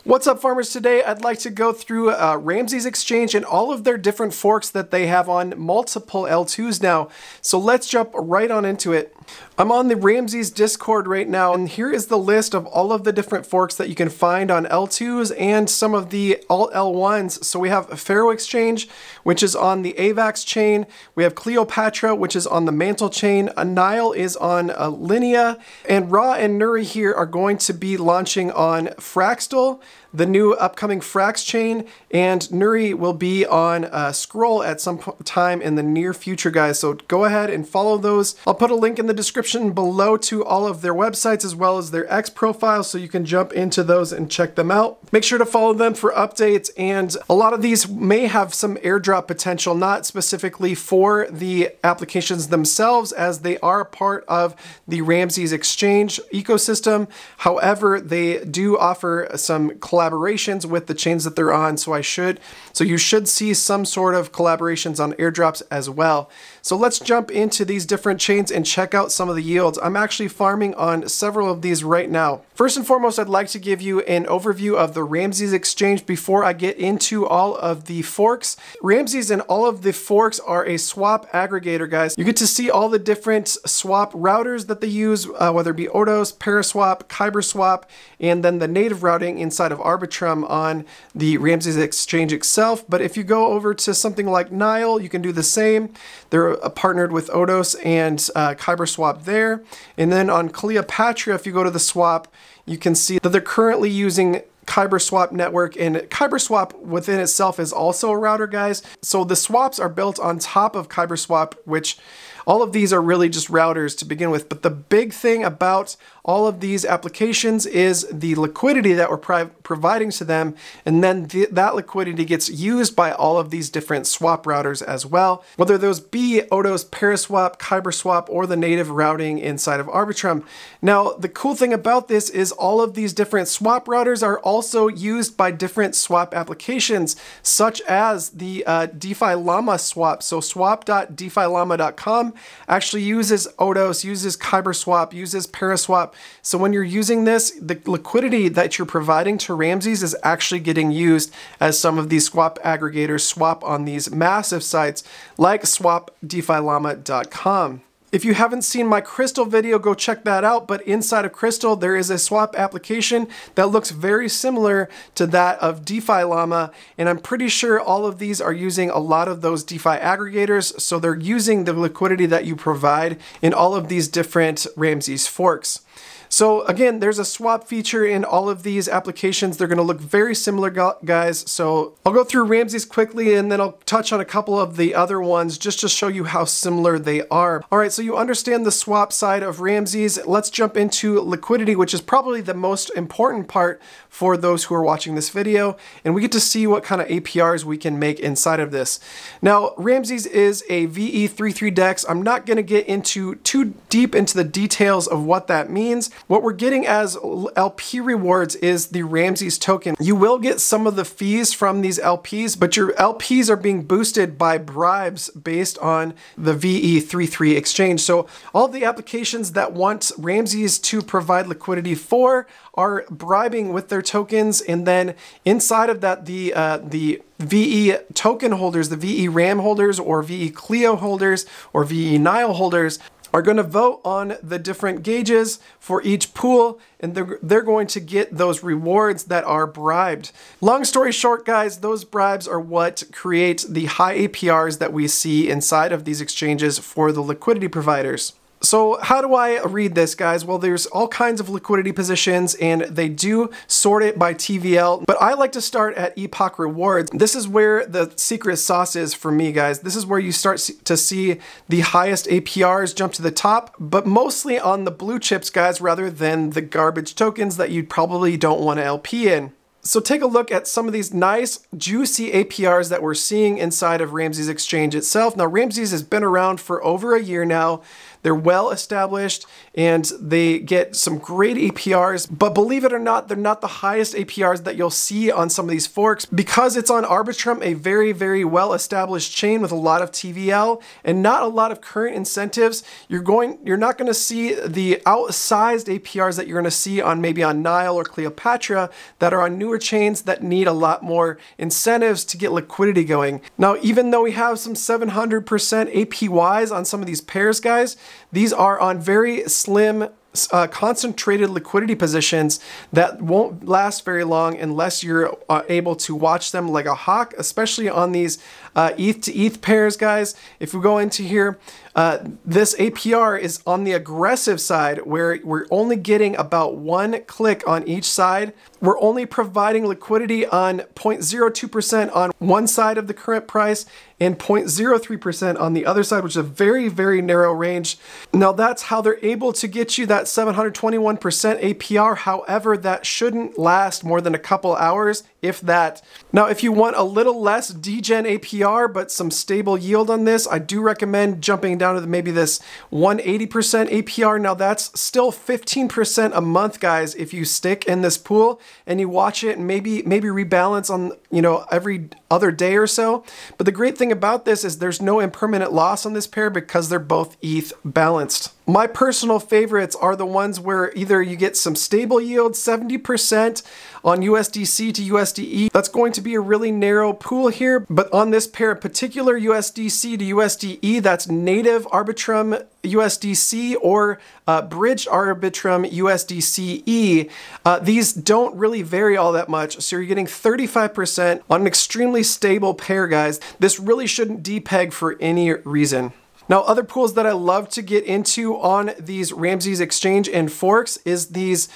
What's up, farmers? Today I'd like to go through Ramses Exchange and all of their different forks that they have on multiple L2s now. So let's jump right on into it. I'm on the Ramses Discord right now, and here is the list of all of the different forks that you can find on L2s and some of the alt L1s. So we have Pharaoh Exchange, which is on the AVAX chain. We have Cleopatra, which is on the Mantle chain. Nile is on Linea, and Ra and Nuri here are going to be launching on Fraxtal, the new upcoming Frax chain, and Nuri will be on Scroll at some time in the near future, guys. So go ahead and follow those. I'll put a link in the description below to all of their websites as well as their X profiles so you can jump into those and check them out. Make sure to follow them for updates, and a lot of these may have some airdrop potential, not specifically for the applications themselves as they are part of the Ramses Exchange ecosystem. However, they do offer some collaborations with the chains that they're on, so you should see some sort of collaborations on airdrops as well. So let's jump into these different chains and check out some of the yields. I'm actually farming on several of these right now. First and foremost, I'd like to give you an overview of the Ramses Exchange before I get into all of the forks. Ramses and all of the forks are a swap aggregator, guys. You get to see all the different swap routers that they use, whether it be Odos, Paraswap, Kyberswap, and then the native routing inside of Arbitrum on the Ramses Exchange itself. But if you go over to something like Nile, you can do the same. They're partnered with Odos and Kyberswap there. And then on Cleopatra, if you go to the swap, you can see that they're currently using Kyberswap network, and Kyberswap within itself is also a router, guys. So the swaps are built on top of Kyberswap, which all of these are really just routers to begin with. But the big thing about all of these applications is the liquidity that we're providing to them, and then that liquidity gets used by all of these different swap routers as well, whether those be Odos, Paraswap, Kyberswap, or the native routing inside of Arbitrum. Now, the cool thing about this is all of these different swap routers are also used by different swap applications, such as the DeFi Llama swap. So swap.defilllama.com actually uses Odos, uses Kyberswap, uses Paraswap. So when you're using this, the liquidity that you're providing to Ramses is actually getting used as some of these swap aggregators swap on these massive sites like swap.defilllama.com. If you haven't seen my Crystal video, go check that out. But inside of Crystal, there is a swap application that looks very similar to that of DeFi Llama. And I'm pretty sure all of these are using a lot of those DeFi aggregators. So they're using the liquidity that you provide in all of these different Ramses forks. So again, there's a swap feature in all of these applications. They're going to look very similar, guys. So I'll go through Ramses quickly, and then I'll touch on a couple of the other ones just to show you how similar they are. All right, so you understand the swap side of Ramses. Let's jump into liquidity, which is probably the most important part for those who are watching this video. And we get to see what kind of APRs we can make inside of this. Now, Ramses is a VE33 DEX. I'm not going to get into too deep into the details of what that means. What we're getting as LP rewards is the Ramses token. You will get some of the fees from these LPs, but your LPs are being boosted by bribes based on the VE33 exchange. So all of the applications that want Ramses to provide liquidity for are bribing with their tokens, and then inside of that, the VE token holders, the VE RAM holders, or VE CLEO holders, or VE Nile holders are going to vote on the different gauges for each pool, and they're going to get those rewards that are bribed. Long story short, guys, those bribes are what create the high APRs that we see inside of these exchanges for the liquidity providers. So how do I read this, guys? Well, there's all kinds of liquidity positions, and they do sort it by TVL, but I like to start at Epoch rewards. This is where the secret sauce is for me, guys. This is where you start to see the highest APRs jump to the top, but mostly on the blue chips, guys, rather than the garbage tokens that you probably don't want to LP in. So take a look at some of these nice, juicy APRs that we're seeing inside of Ramses Exchange itself. Now, Ramses has been around for over a year now. They're well established and they get some great APRs, but believe it or not, they're not the highest APRs that you'll see on some of these forks because it's on Arbitrum, a very, very well established chain with a lot of TVL and not a lot of current incentives. You're not going to see the outsized APRs that you're going to see on maybe on Nile or Cleopatra that are on newer chains that need a lot more incentives to get liquidity going. Now, even though we have some 700% APYs on some of these pairs, guys, these are on very slim concentrated liquidity positions that won't last very long unless you're able to watch them like a hawk, especially on these ETH to ETH pairs, guys. If we go into here, this APR is on the aggressive side where we're only getting about 1 click on each side. We're only providing liquidity on 0.02% on one side of the current price and 0.03% on the other side, which is a very, very narrow range. Now that's how they're able to get you that 721% APR. However, that shouldn't last more than a couple hours, if that. Now, if you want a little less Degen APR, but some stable yield on this, I do recommend jumping down to maybe this 180% APR. Now that's still 15% a month, guys, if you stick in this pool and you watch it and maybe rebalance on, you know, every other day or so. But the great thing about this is there's no impermanent loss on this pair because they're both ETH balanced. My personal favorites are the ones where either you get some stable yield, 70% on USDC to USDE. That's going to be a really narrow pool here, but on this pair in particular, USDC to USDE, that's native Arbitrum USDC or bridge Arbitrum USDCE. These don't really vary all that much, so you're getting 35% on an extremely stable pair, guys. This really shouldn't depeg for any reason. Now, other pools that I love to get into on these Ramses exchange and forks is these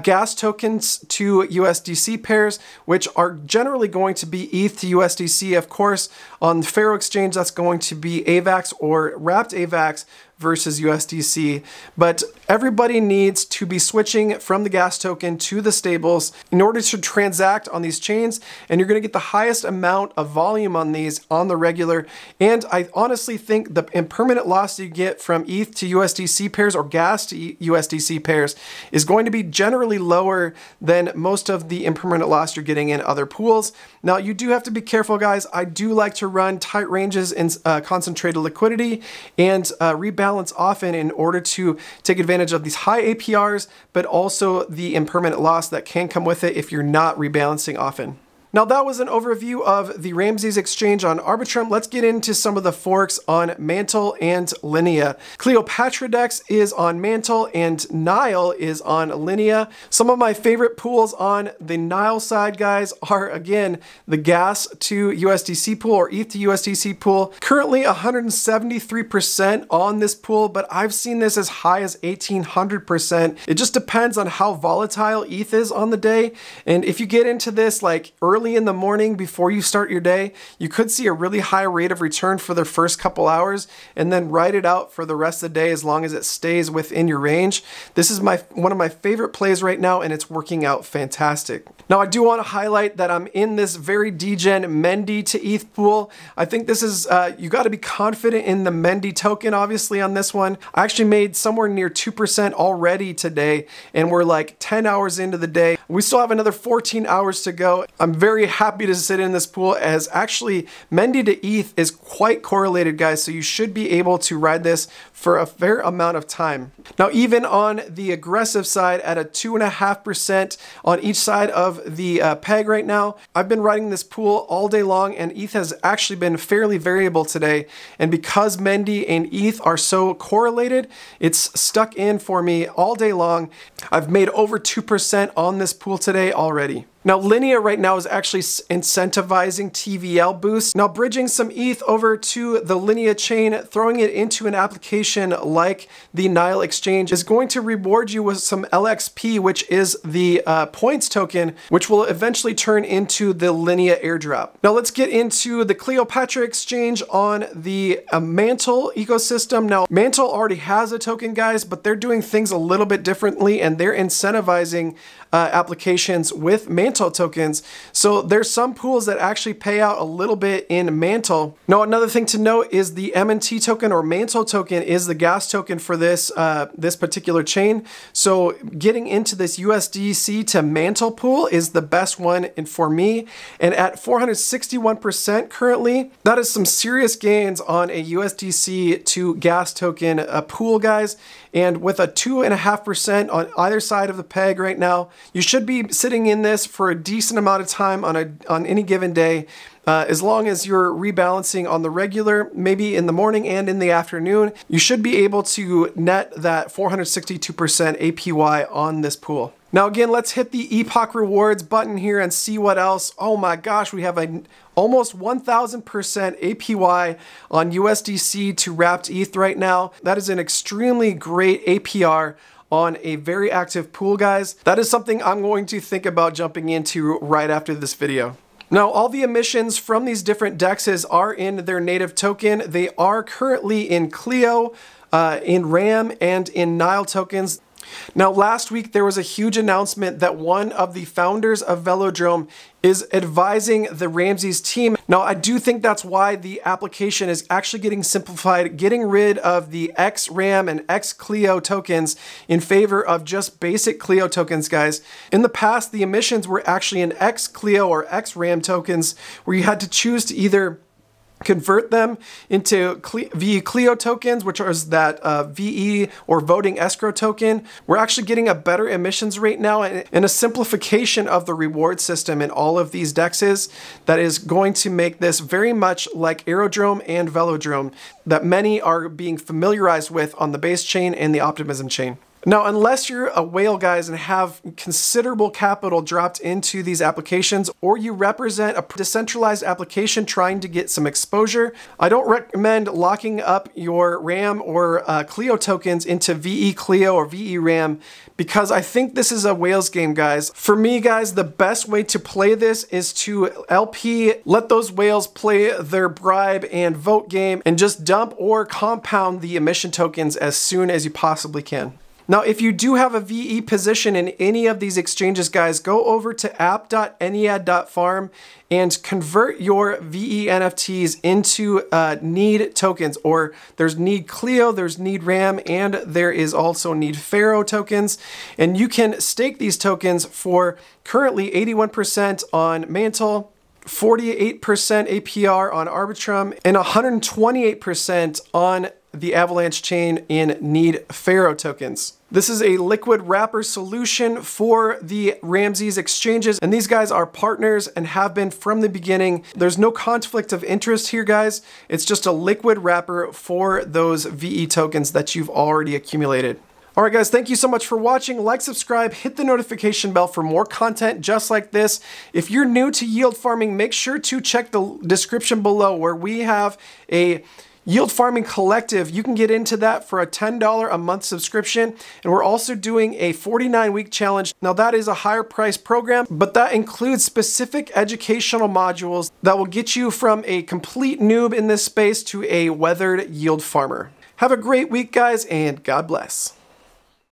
gas tokens to USDC pairs, which are generally going to be ETH to USDC. Of course, on the Pharaoh exchange, that's going to be AVAX or wrapped AVAX versus USDC. But everybody needs to be switching from the gas token to the stables in order to transact on these chains, and you're going to get the highest amount of volume on these on the regular. And I honestly think the impermanent loss you get from ETH to USDC pairs or gas to USDC pairs is going to be generally lower than most of the impermanent loss you're getting in other pools. Now, you do have to be careful, guys. I do like to run tight ranges in concentrated liquidity and rebalance often in order to take advantage of these high APRs, but also the impermanent loss that can come with it if you're not rebalancing often. Now that was an overview of the Ramses exchange on Arbitrum. Let's get into some of the forks on Mantle and Linea. Cleopatra Dex is on Mantle and Nile is on Linea. Some of my favorite pools on the Nile side, guys, are again the gas to USDC pool or ETH to USDC pool. Currently 173% on this pool, but I've seen this as high as 1800%. It just depends on how volatile ETH is on the day. And if you get into this like early in the morning before you start your day, you could see a really high rate of return for the first couple hours and then ride it out for the rest of the day as long as it stays within your range. This is one of my favorite plays right now, and it's working out fantastic. Now, I do want to highlight that I'm in this very Degen Mendy to ETH pool. I think this is, you got to be confident in the Mendy token, obviously, on this one. I actually made somewhere near 2% already today, and we're like 10 hours into the day. We still have another 14 hours to go. I'm very happy to sit in this pool as actually Mendy to ETH is quite correlated, guys, so you should be able to ride this for a fair amount of time. Now, even on the aggressive side at a 2.5% on each side of the peg right now, I've been riding this pool all day long, and ETH has actually been fairly variable today. And because Mendy and ETH are so correlated, it's stuck in for me all day long. I've made over 2% on this pool today already. Now, Linea right now is actually incentivizing TVL boosts. Now, bridging some ETH over to the Linea chain, throwing it into an application like the Nile exchange is going to reward you with some LXP, which is the points token, which will eventually turn into the Linea airdrop. Now, let's get into the Cleopatra exchange on the Mantle ecosystem. Now, Mantle already has a token, guys, but they're doing things a little bit differently, and they're incentivizing applications with Mantle mantle tokens. So there's some pools that actually pay out a little bit in mantle. Now, another thing to note is the M&T token or mantle token is the gas token for this this particular chain. So getting into this USDC to mantle pool is the best one for me. And at 461% currently, that is some serious gains on a USDC to gas token pool, guys. And with a 2.5% on either side of the peg right now, you should be sitting in this for a decent amount of time on any given day. As long as you're rebalancing on the regular, maybe in the morning and in the afternoon, you should be able to net that 462% APY on this pool. Now again, let's hit the Epoch Rewards button here and see what else. Oh my gosh, we have a almost 1000% APY on USDC to wrapped ETH right now. That is an extremely great APR on a very active pool, guys. That is something I'm going to think about jumping into right after this video. Now, all the emissions from these different dexes are in their native token. They are currently in CLEO, in RAM, and in Nile tokens. Now, last week there was a huge announcement that one of the founders of Velodrome is advising the Ramses team. Now, I do think that's why the application is actually getting simplified, getting rid of the XRAM and XCLEO tokens in favor of just basic CLEO tokens, guys. In the past, the emissions were actually in XCLEO or XRAM tokens, where you had to choose to either convert them into VE CLEO tokens, which is that VE or voting escrow token. We're actually getting a better emissions rate now and a simplification of the reward system in all of these dexes that is going to make this very much like Aerodrome and Velodrome that many are being familiarized with on the base chain and the Optimism chain. Now, unless you're a whale, guys, and have considerable capital dropped into these applications, or you represent a decentralized application trying to get some exposure, I don't recommend locking up your RAM or CLEO tokens into VE CLEO or VE RAM, because I think this is a whale's game, guys. For me, guys, the best way to play this is to LP, let those whales play their bribe and vote game, and just dump or compound the emission tokens as soon as you possibly can. Now, if you do have a VE position in any of these exchanges, guys, go over to app.nead.farm and convert your VE NFTs into need tokens, or there's need CLEO, there's need RAM, and there is also need Pharaoh tokens. And you can stake these tokens for currently 81% on Mantle, 48% APR on Arbitrum, and 128% on the Avalanche chain in need Pharaoh tokens. This is a liquid wrapper solution for the Ramses exchanges, and these guys are partners and have been from the beginning. There's no conflict of interest here, guys. It's just a liquid wrapper for those VE tokens that you've already accumulated. Alright guys, thank you so much for watching. Like, subscribe, hit the notification bell for more content just like this. If you're new to yield farming, make sure to check the description below where we have a Yield Farming Collective. You can get into that for a $10 a month subscription. And we're also doing a 49-week challenge. Now that is a higher price program, but that includes specific educational modules that will get you from a complete noob in this space to a weathered yield farmer. Have a great week, guys, and God bless.